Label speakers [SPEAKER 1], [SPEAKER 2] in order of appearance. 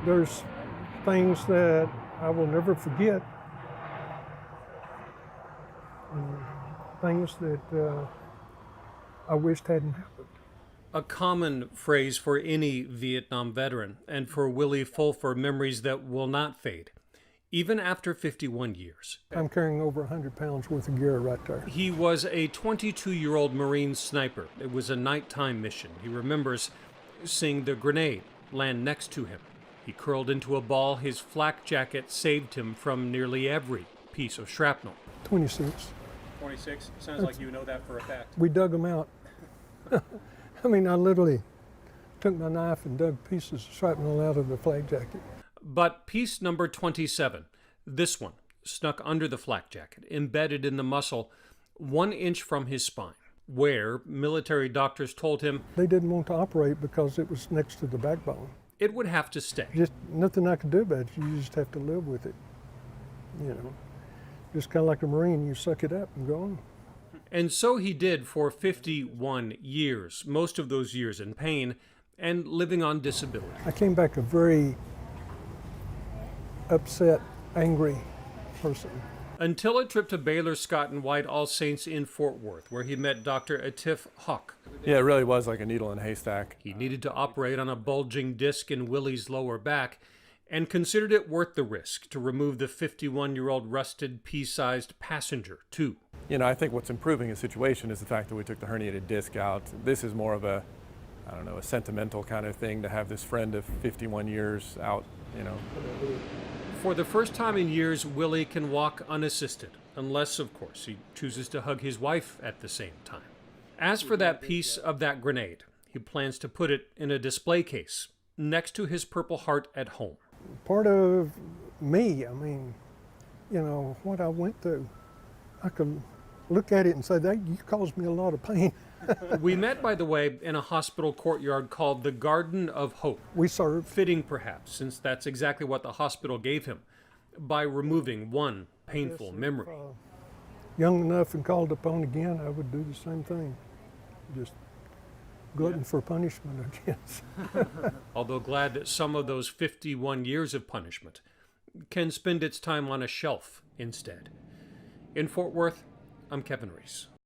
[SPEAKER 1] There's things that I will never forget, and things that I wished hadn't happened.
[SPEAKER 2] A common phrase for any Vietnam veteran, and for Willie Fulfer, memories that will not fade, even after 51 years.
[SPEAKER 1] I'm carrying over 100 pounds worth of gear right there.
[SPEAKER 2] He was a 22-year-old Marine sniper. It was a nighttime mission. He remembers seeing the grenade land next to him. He curled into a ball. His flak jacket saved him from nearly every piece of shrapnel.
[SPEAKER 1] 26.
[SPEAKER 2] 26? Sounds like you know that for a fact.
[SPEAKER 1] We dug them out. I mean, I literally took my knife and dug pieces of shrapnel out of the flak jacket.
[SPEAKER 2] But piece number 27, this one, snuck under the flak jacket, embedded in the muscle 1 inch from his spine, where military doctors told him
[SPEAKER 1] they didn't want to operate because it was next to the backbone.
[SPEAKER 2] It would have to stay.
[SPEAKER 1] Just nothing I could do about it. You just have to live with it. You know, just kind of like a Marine, you suck it up and go on.
[SPEAKER 2] And so he did for 51 years, most of those years in pain and living on disability.
[SPEAKER 1] I came back a very upset, angry person.
[SPEAKER 2] Until a trip to Baylor Scott White All Saints in Fort Worth, where he met Dr. Atif Hawk.
[SPEAKER 3] Yeah, it really was like a needle in a haystack.
[SPEAKER 2] He needed to operate on a bulging disc in Willie's lower back and considered it worth the risk to remove the 51-year-old rusted pea-sized passenger, too.
[SPEAKER 3] You know, I think what's improving his situation is the fact that we took the herniated disc out. This is more of a, I don't know, a sentimental kind of thing to have this friend of 51 years out, you know.
[SPEAKER 2] For the first time in years, Willie can walk unassisted, unless, of course, he chooses to hug his wife at the same time. As for that piece of that grenade, he plans to put it in a display case next to his Purple Heart at home.
[SPEAKER 1] Part of me, I mean, you know, what I went through, I could look at it and say, that you caused me a lot of pain.
[SPEAKER 2] We met, by the way, in a hospital courtyard called the Garden of Hope.
[SPEAKER 1] We served.
[SPEAKER 2] Fitting, perhaps, since that's exactly what the hospital gave him, by removing one painful memory.
[SPEAKER 1] Young enough and called upon again, I would do the same thing. Just glutton for punishment, I guess.
[SPEAKER 2] Although glad that some of those 51 years of punishment can spend its time on a shelf instead. In Fort Worth, I'm Kevin Reese.